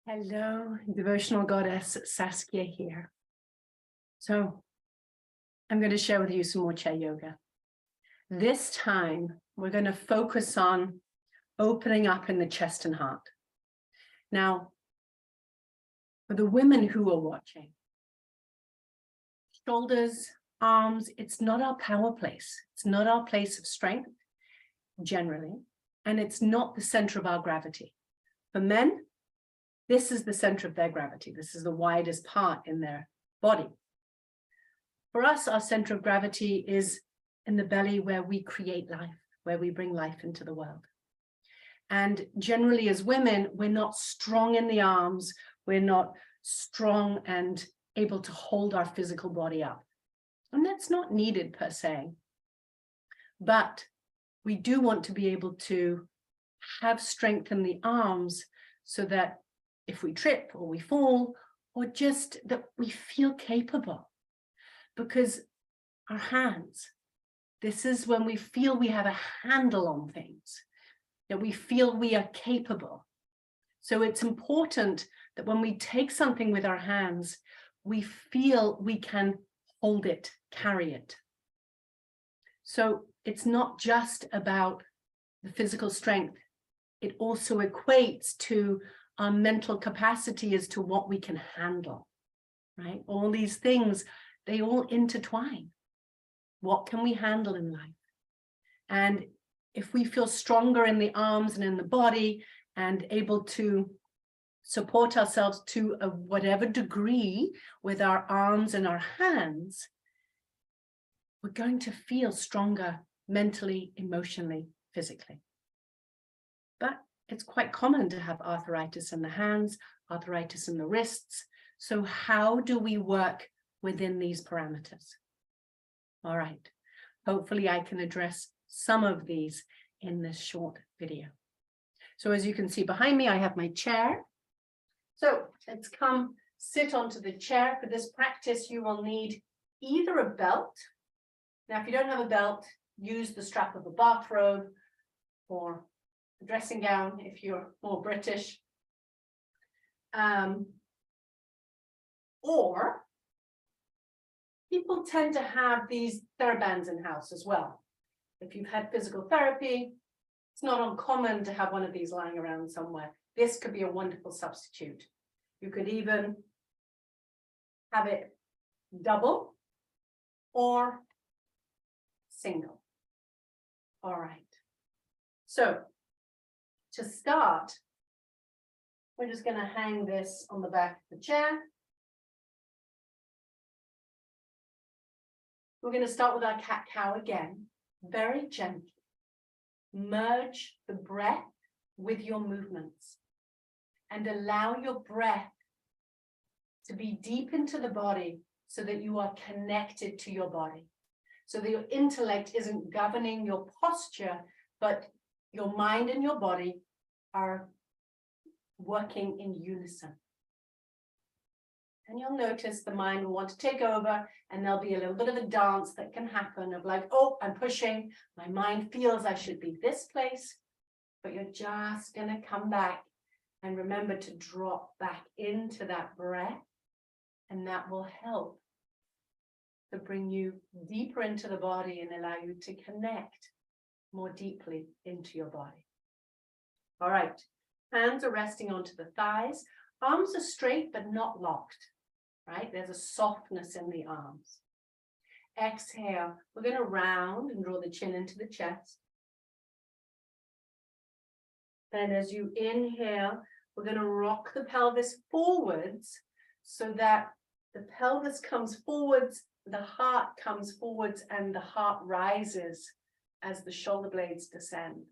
Hello, devotional goddess Saskia here. So I'm going to share with you some more chair yoga. This time we're going to focus on opening up in the chest and heart. Now, for the women who are watching, shoulders, arms, it's not our power place. It's not our place of strength generally, and it's not the center of our gravity. For men, this is the center of their gravity. This is the widest part in their body. For us, our center of gravity is in the belly where we create life, where we bring life into the world. And generally as women, we're not strong in the arms. We're not strong and able to hold our physical body up. And that's not needed per se. But we do want to be able to have strength in the arms so that if we trip or we fall, or just that we feel capable. Because our hands, this is when we feel we have a handle on things, that we feel we are capable. So it's important that when we take something with our hands, we feel we can hold it, carry it. So it's not just about the physical strength. It also equates to our mental capacity as to what we can handle, right? All these things, they all intertwine. What can we handle in life? And if we feel stronger in the arms and in the body and able to support ourselves to a whatever degree with our arms and our hands, we're going to feel stronger mentally, emotionally, physically. But it's quite common to have arthritis in the hands, arthritis in the wrists. So how do we work within these parameters? All right, hopefully I can address some of these in this short video. So as you can see behind me, I have my chair. So let's come sit onto the chair. For this practice, you will need either a belt. Now, if you don't have a belt, use the strap of a bathrobe or a dressing gown if you're more British. Or people tend to have these TheraBands in house as well. If you've had physical therapy, it's not uncommon to have one of these lying around somewhere. This could be a wonderful substitute. You could even have it double or single. All right. So to start, we're just going to hang this on the back of the chair. We're going to start with our cat-cow again, very gently. Merge the breath with your movements and allow your breath to be deep into the body so that you are connected to your body. So that your intellect isn't governing your posture, but your mind and your body are working in unison. And you'll notice the mind will want to take over, and there'll be a little bit of a dance that can happen of like, oh, I'm pushing. My mind feels I should be this place, but you're just going to come back and remember to drop back into that breath, and that will help to bring you deeper into the body and allow you to connect more deeply into your body. All right, hands are resting onto the thighs. Arms are straight but not locked, right? There's a softness in the arms. Exhale, we're going to round and draw the chin into the chest. And as you inhale, we're going to rock the pelvis forwards so that the pelvis comes forwards, the heart comes forwards, and the heart rises as the shoulder blades descend.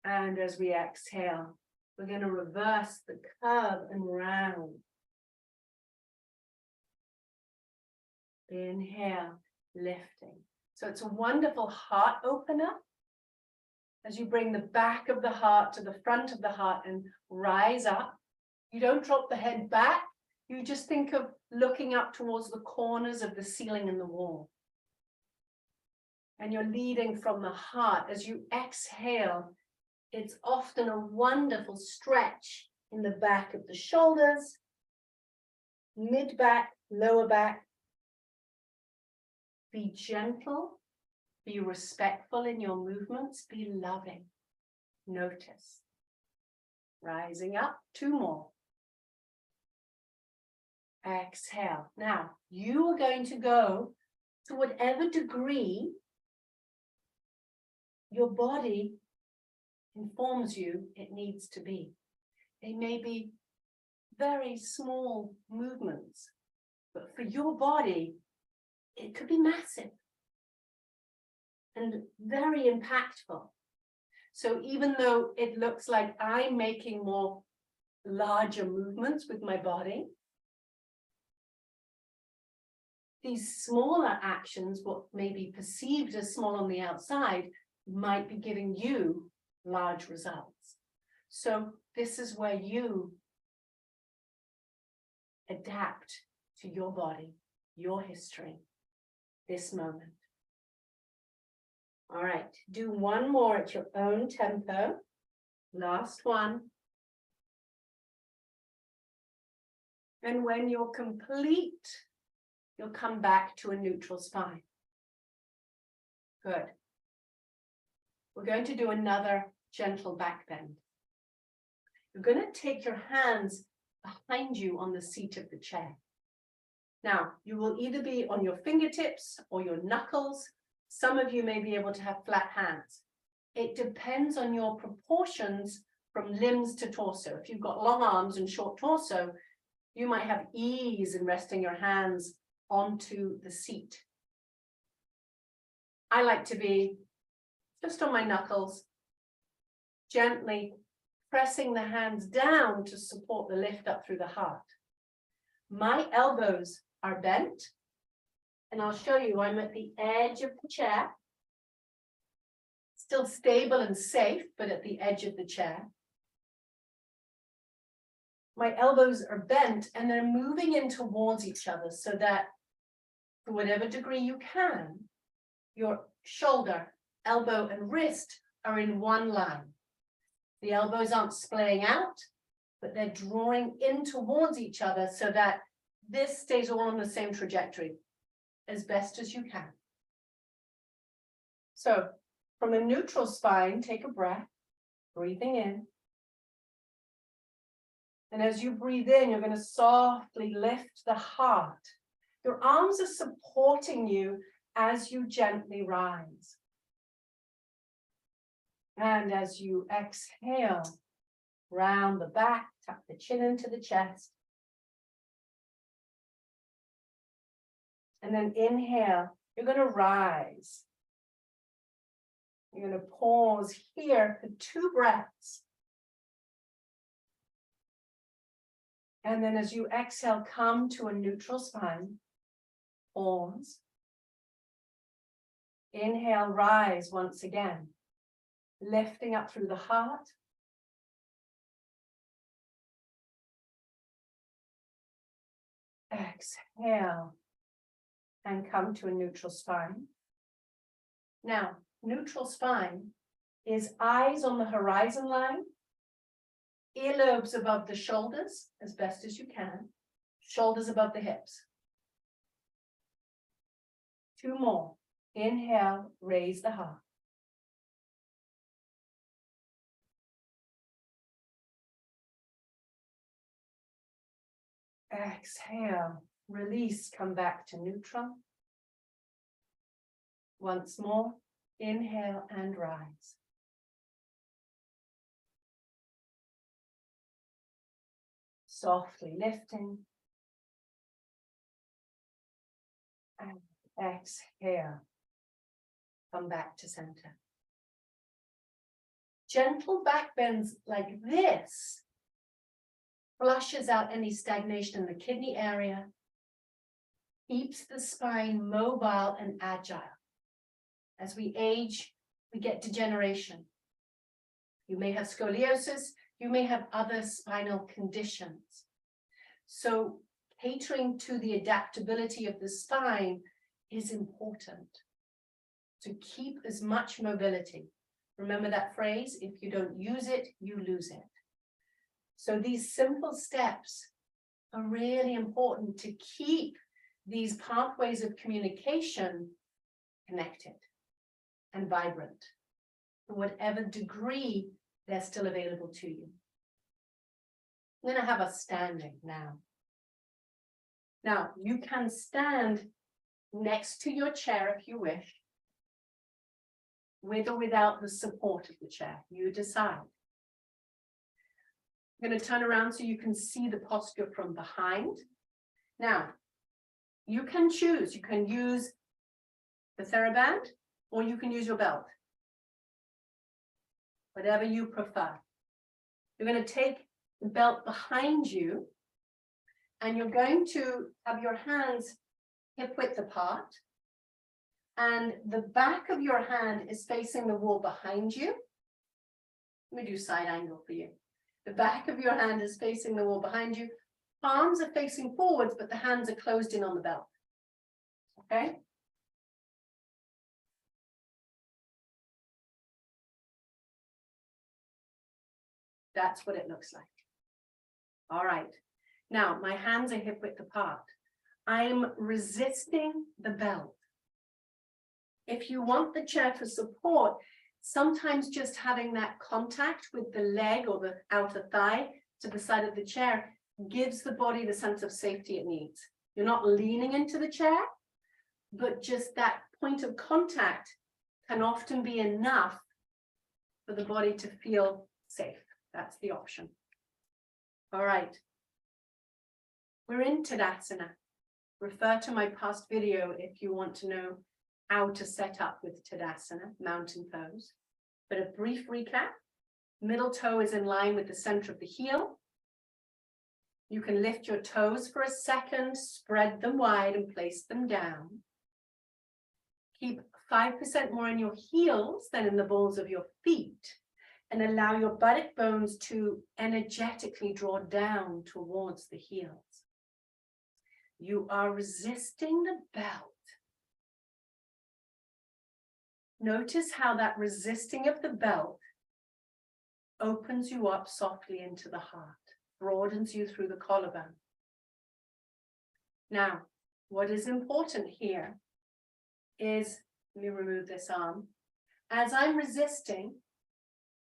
And as we exhale, we're going to reverse the curve and round. Inhale, lifting. So it's a wonderful heart opener as you bring the back of the heart to the front of the heart and rise up. You don't drop the head back. You just think of looking up towards the corners of the ceiling and the wall. And you're leading from the heart. As you exhale, it's often a wonderful stretch in the back of the shoulders, mid back, lower back. Be gentle, be respectful in your movements, be loving. Notice. Rising up, 2 more. Exhale. Now, you are going to go to whatever degree your body informs you it needs to be. They may be very small movements, but for your body, it could be massive and very impactful. So even though it looks like I'm making more larger movements with my body, these smaller actions, what may be perceived as small on the outside, might be giving you large results. So this is where you adapt to your body, your history, this moment. All right, do 1 more at your own tempo. Last one. And when you're complete, you'll come back to a neutral spine. Good. We're going to do another gentle back bend. You're going to take your hands behind you on the seat of the chair. Now, you will either be on your fingertips or your knuckles. Some of you may be able to have flat hands. It depends on your proportions from limbs to torso. If you've got long arms and short torso, you might have ease in resting your hands onto the seat. I like to be just on my knuckles, gently pressing the hands down to support the lift up through the heart. My elbows are bent, and I'll show you I'm at the edge of the chair, still stable and safe, but at the edge of the chair. My elbows are bent and they're moving in towards each other so that to whatever degree you can, your shoulder, elbow, and wrist are in one line. The elbows aren't splaying out, but they're drawing in towards each other so that this stays all on the same trajectory as best as you can. So from a neutral spine, take a breath, breathing in. And as you breathe in, you're going to softly lift the heart. Your arms are supporting you as you gently rise. And as you exhale, round the back, tuck the chin into the chest. And then inhale, you're going to rise. You're going to pause here for 2 breaths. And then as you exhale, come to a neutral spine. Pause. Inhale, rise once again. Lifting up through the heart. Exhale. And come to a neutral spine. Now, neutral spine is eyes on the horizon line, earlobes above the shoulders as best as you can, shoulders above the hips. 2 more. Inhale, raise the heart. Exhale, release, come back to neutral. Once more, inhale and rise. Softly lifting. And exhale. Come back to center. Gentle back bends like this flushes out any stagnation in the kidney area, keeps the spine mobile and agile. As we age, we get degeneration. You may have scoliosis, you may have other spinal conditions. So catering to the adaptability of the spine is important to keep as much mobility. Remember that phrase, if you don't use it, you lose it. So these simple steps are really important to keep these pathways of communication connected and vibrant, to whatever degree they're still available to you. I'm going to have us standing now. Now, you can stand next to your chair if you wish, with or without the support of the chair. You decide. I'm going to turn around so you can see the posture from behind. Now, you can choose. You can use the TheraBand or you can use your belt. Whatever you prefer. You're going to take the belt behind you and you're going to have your hands hip width apart. And the back of your hand is facing the wall behind you. Let me do side angle for you. The back of your hand is facing the wall behind you. Palms are facing forwards, but the hands are closed in on the belt. Okay? That's what it looks like. All right. Now, my hands are hip width apart. I'm resisting the belt. If you want the chair for support, sometimes just having that contact with the leg or the outer thigh to the side of the chair gives the body the sense of safety it needs. You're not leaning into the chair, but just that point of contact can often be enough for the body to feel safe. That's the option. All right. We're in Tadasana. Refer to my past video if you want to know how to set up with Tadasana, mountain pose. But a brief recap, middle toe is in line with the center of the heel. You can lift your toes for a second, spread them wide and place them down. Keep 5% more in your heels than in the balls of your feet and allow your buttock bones to energetically draw down towards the heels. You are resisting the belt. Notice how that resisting of the belt opens you up softly into the heart, broadens you through the collarbone. Now, what is important here is, let me remove this arm. As I'm resisting,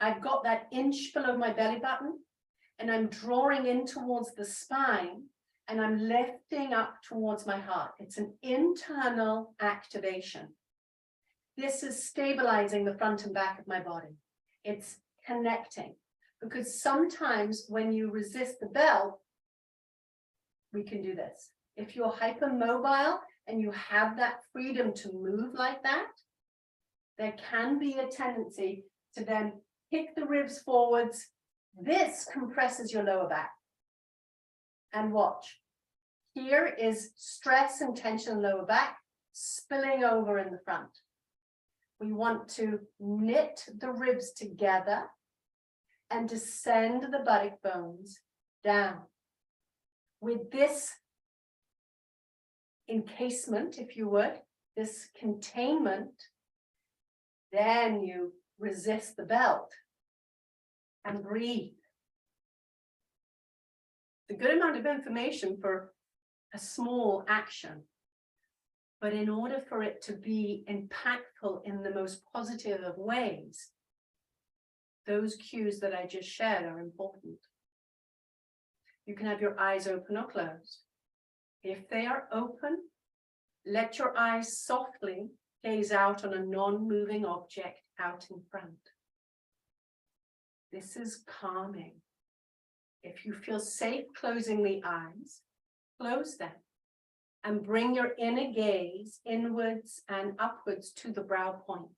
I've got that inch below my belly button and I'm drawing in towards the spine and I'm lifting up towards my heart. It's an internal activation. This is stabilizing the front and back of my body. It's connecting. Because sometimes when you resist the belt, we can do this. If you're hypermobile and you have that freedom to move like that, there can be a tendency to then kick the ribs forwards. This compresses your lower back. And watch. Here is stress and tension in the lower back spilling over in the front. We want to knit the ribs together and descend the buttock bones down. With this encasement, if you would, this containment, then you resist the belt and breathe. A good amount of information for a small action. But in order for it to be impactful in the most positive of ways, those cues that I just shared are important. You can have your eyes open or closed. If they are open, let your eyes softly gaze out on a non-moving object out in front. This is calming. If you feel safe closing the eyes, close them and bring your inner gaze inwards and upwards to the brow point.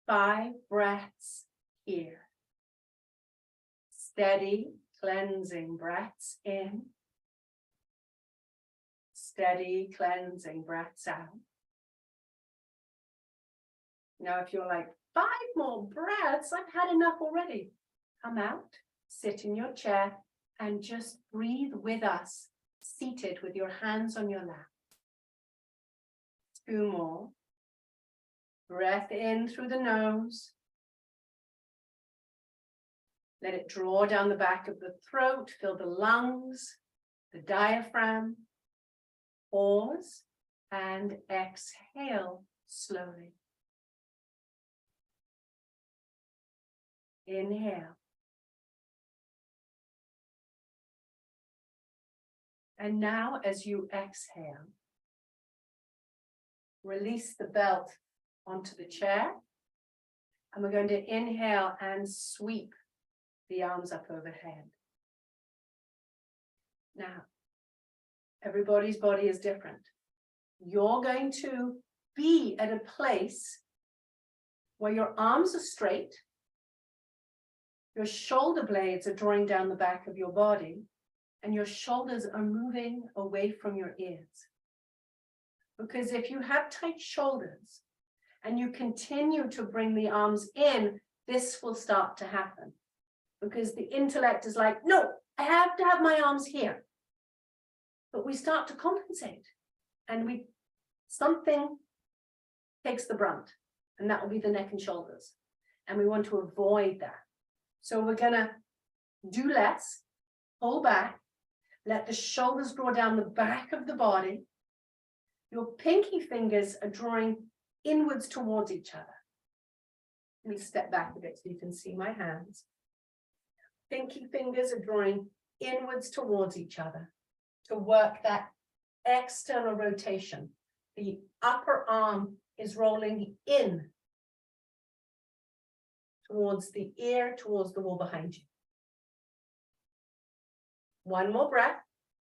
5 breaths here. Steady, cleansing breaths in. Steady, cleansing breaths out. Now, if you're like, 5 more breaths, I've had enough already. Come out, sit in your chair, and just breathe with us, seated with your hands on your lap. 2 more. Breath in through the nose. Let it draw down the back of the throat, fill the lungs, the diaphragm. Pause and exhale slowly. Inhale. And now as you exhale, release the belt onto the chair. And we're going to inhale and sweep the arms up overhead. Now, everybody's body is different. You're going to be at a place where your arms are straight, your shoulder blades are drawing down the back of your body, and your shoulders are moving away from your ears. Because if you have tight shoulders and you continue to bring the arms in, this will start to happen. Because the intellect is like, no, I have to have my arms here. But we start to compensate and something takes the brunt, and that will be the neck and shoulders. And we want to avoid that. So we're gonna do less, pull back, let the shoulders draw down the back of the body. Your pinky fingers are drawing inwards towards each other. Let me step back a bit so you can see my hands. Pinky fingers are drawing inwards towards each other to work that external rotation. The upper arm is rolling in towards the ear, towards the wall behind you. One more breath.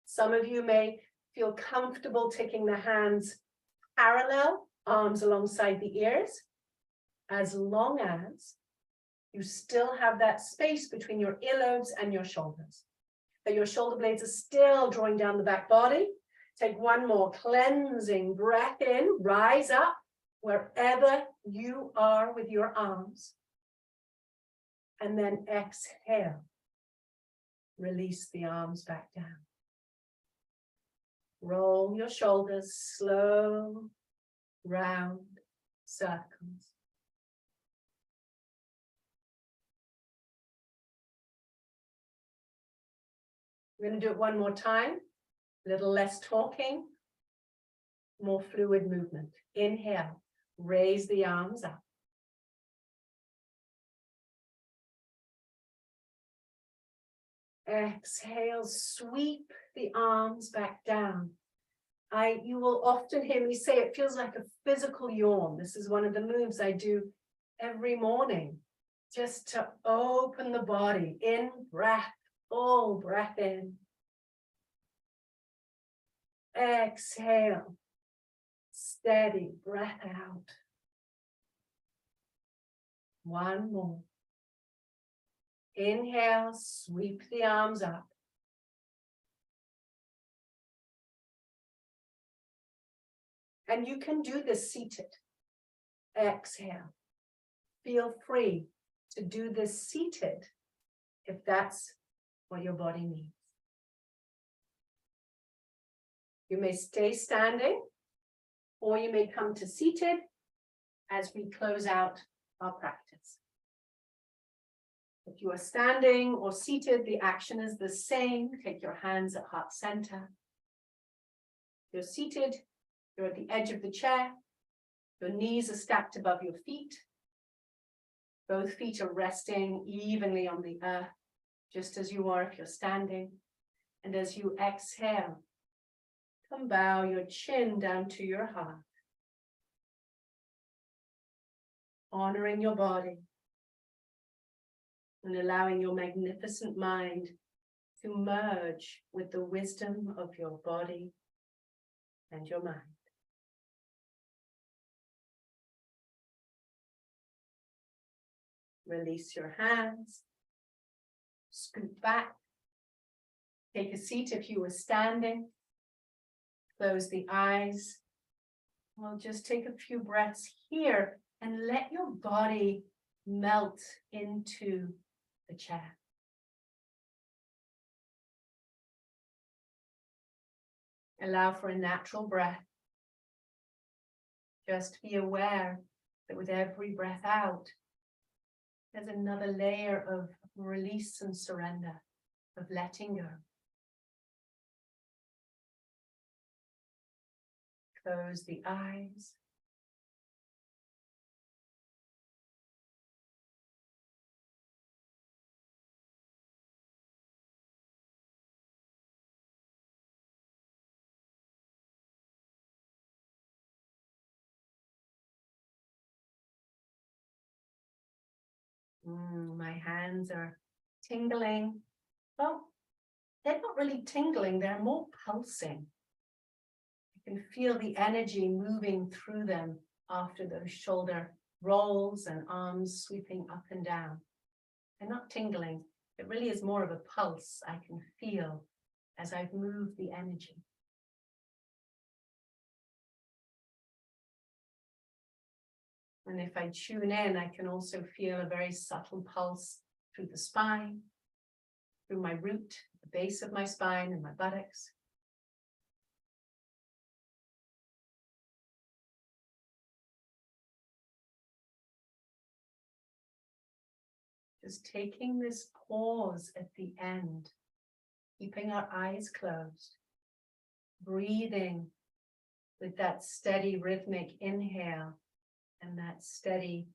Some of you may feel comfortable taking the hands parallel, arms alongside the ears, as long as you still have that space between your earlobes and your shoulders. That your shoulder blades are still drawing down the back body. Take one more cleansing breath in, rise up wherever you are with your arms. And then exhale. Release the arms back down. Roll your shoulders, slow, round circles. We're going to do it one more time. A little less talking, more fluid movement. Inhale, raise the arms up. Exhale, sweep the arms back down. You will often hear me say it feels like a physical yawn. This is one of the moves I do every morning, just to open the body. In breath, full breath in. Exhale, steady breath out. One more. Inhale, sweep the arms up. And you can do this seated. Exhale. Feel free to do this seated if that's what your body needs. You may stay standing, or you may come to seated as we close out our practice. If you are standing or seated, the action is the same. Take your hands at heart center. If you're seated, you're at the edge of the chair. Your knees are stacked above your feet. Both feet are resting evenly on the earth, just as you are if you're standing. And as you exhale, come bow your chin down to your heart, honoring your body and allowing your magnificent mind to merge with the wisdom of your body and your mind. Release your hands, scoot back, take a seat if you were standing, close the eyes. We'll just take a few breaths here and let your body melt into the chair. Allow for a natural breath. Just be aware that with every breath out, There's another layer of release and surrender, of letting go. Close the eyes. My hands are tingling. Well, they're not really tingling, they're more pulsing. You can feel the energy moving through them after those shoulder rolls and arms sweeping up and down. They're not tingling. It really is more of a pulse I can feel as I've moved the energy. And if I tune in, I can also feel a very subtle pulse through the spine, through my root, the base of my spine and my buttocks. Just taking this pause at the end, keeping our eyes closed, breathing with that steady rhythmic inhale and that steady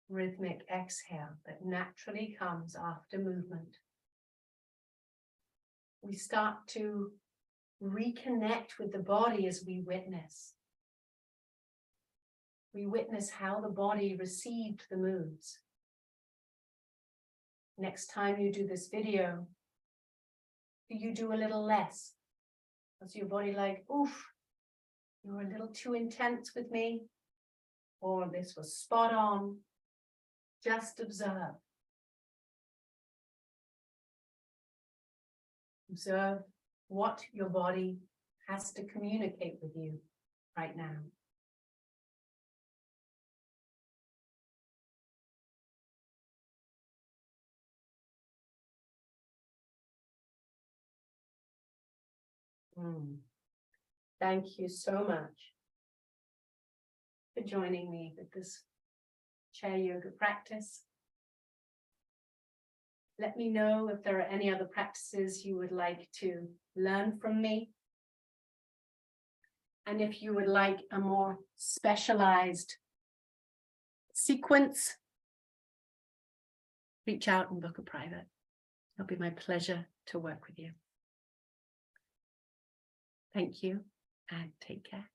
rhythmic exhale that naturally comes after movement. We start to reconnect with the body as we witness. We witness how the body received the moves. Next time you do this video, do you do a little less? Was your body like, oof, you were a little too intense with me? Or this was spot on? Just observe. Observe what your body has to communicate with you right now. Thank you so much for joining me with this chair yoga practice. Let me know if there are any other practices you would like to learn from me. And if you would like a more specialized sequence, reach out and book a private. It'll be my pleasure to work with you. Thank you and take care.